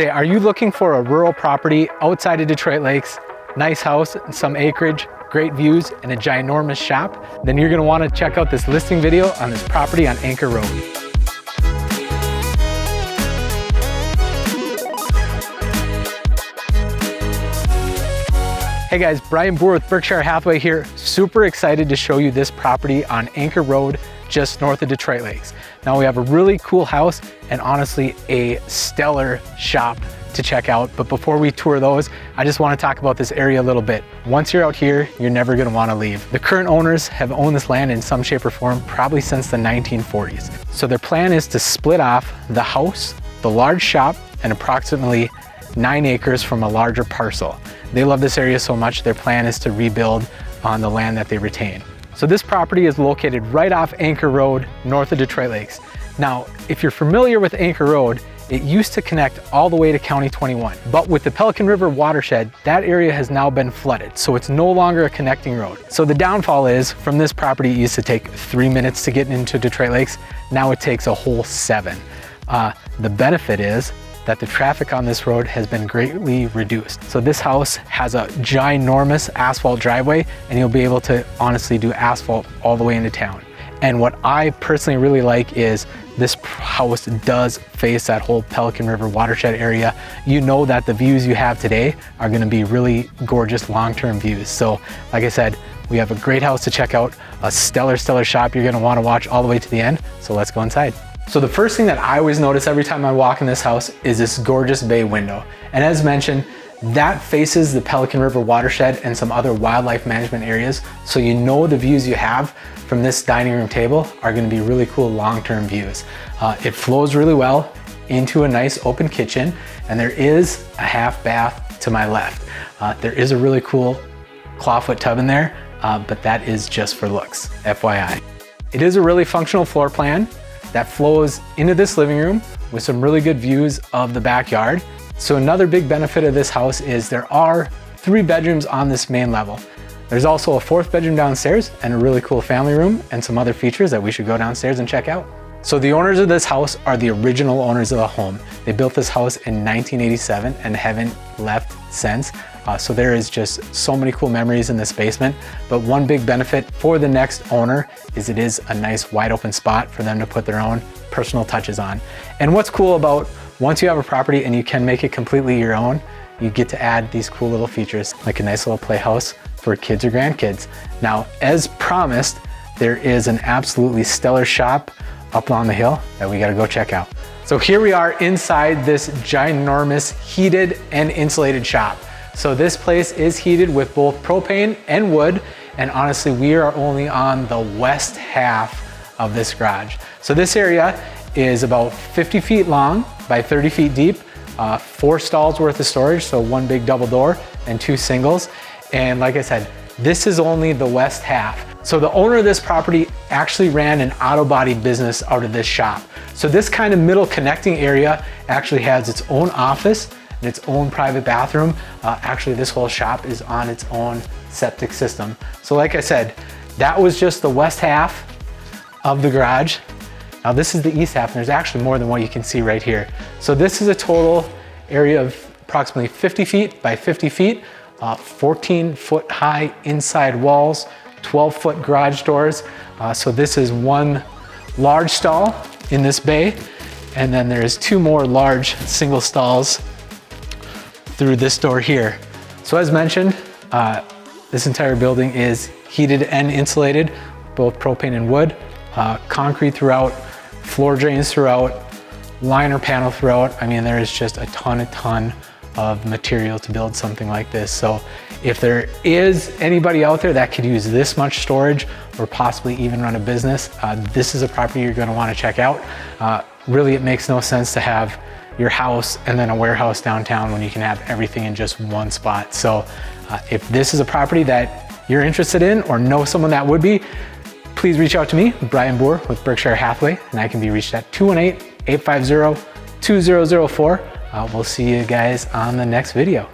Say, are you looking for a rural property outside of Detroit Lakes, nice house, and some acreage, great views, and a ginormous shop? Then you're gonna wanna check out this listing video on this property on Anchor Road. Hey guys, Brian Boer with Berkshire Hathaway here. Super excited to show you this property on Anchor Road, just north of Detroit Lakes. Now we have a really cool house and honestly a stellar shop to check out. But before we tour those, I just want to talk about this area a little bit. Once you're out here, you're never going to want to leave. The current owners have owned this land in some shape or form probably since the 1940s. So their plan is to split off the house, the large shop, and approximately 9 acres from a larger parcel. They love this area so much, their plan is to rebuild on the land that they retain. So this property is located right off Anchor Road, north of Detroit Lakes. Now, if you're familiar with Anchor Road, it used to connect all the way to County 21. But with the Pelican River Watershed, that area has now been flooded, so it's no longer a connecting road. So the downfall is, from this property, it used to take 3 minutes to get into Detroit Lakes. Now it takes a whole 7. The benefit is that the traffic on this road has been greatly reduced. So this house has a ginormous asphalt driveway, and you'll be able to honestly do asphalt all the way into town. And what I personally really like is this house does face that whole Pelican River Watershed area. You know that the views you have today are gonna be really gorgeous long-term views. So like I said, we have a great house to check out, a stellar shop you're gonna wanna watch all the way to the end. So let's go inside. So the first thing that I always notice every time I walk in this house is this gorgeous bay window. And as mentioned, that faces the Pelican River Watershed and some other wildlife management areas. So you know the views you have from this dining room table are gonna be really cool long-term views. It flows really well into a nice open kitchen, and there is a half bath to my left. There is a really cool clawfoot tub in there, but that is just for looks, FYI. It is a really functional floor plan that flows into this living room with some really good views of the backyard. So another big benefit of this house is there are 3 bedrooms on this main level. There's also a 4th bedroom downstairs and a really cool family room and some other features that we should go downstairs and check out. So the owners of this house are the original owners of the home. They built this house in 1987 and haven't left since. So there is just so many cool memories in this basement. But one big benefit for the next owner is it is a nice wide open spot for them to put their own personal touches on. And what's cool about once you have a property and you can make it completely your own, you get to add these cool little features like a nice little playhouse for kids or grandkids. Now, as promised, there is an absolutely stellar shop up on the hill that we gotta go check out. So here we are inside this ginormous heated and insulated shop. So this place is heated with both propane and wood, and honestly, we are only on the west half of this garage. So this area is about 50 feet long by 30 feet deep, 4 stalls worth of storage, so 1 big double door and 2 singles. And like I said, this is only the west half. So the owner of this property actually ran an auto body business out of this shop. So this kind of middle connecting area actually has its own office and its own private bathroom. Actually, this whole shop is on its own septic system. So like I said, that was just the west half of the garage. Now this is the east half, and there's actually more than what you can see right here. So this is a total area of approximately 50 feet by 50 feet, 14-foot high inside walls, 12-foot garage doors. So this is 1 large stall in this bay, and then there's 2 more large single stalls through this door here. So as mentioned, this entire building is heated and insulated, both propane and wood, concrete throughout, floor drains throughout, liner panel throughout. I mean, there is just a ton of material to build something like this. So if there is anybody out there that could use this much storage or possibly even run a business, this is a property you're gonna wanna check out. Really, it makes no sense to have your house and then a warehouse downtown when you can have everything in just one spot. So if this is a property that you're interested in or know someone that would be, please reach out to me, Brian Boer with Berkshire Hathaway, and I can be reached at 218-850-2004. We'll see you guys on the next video.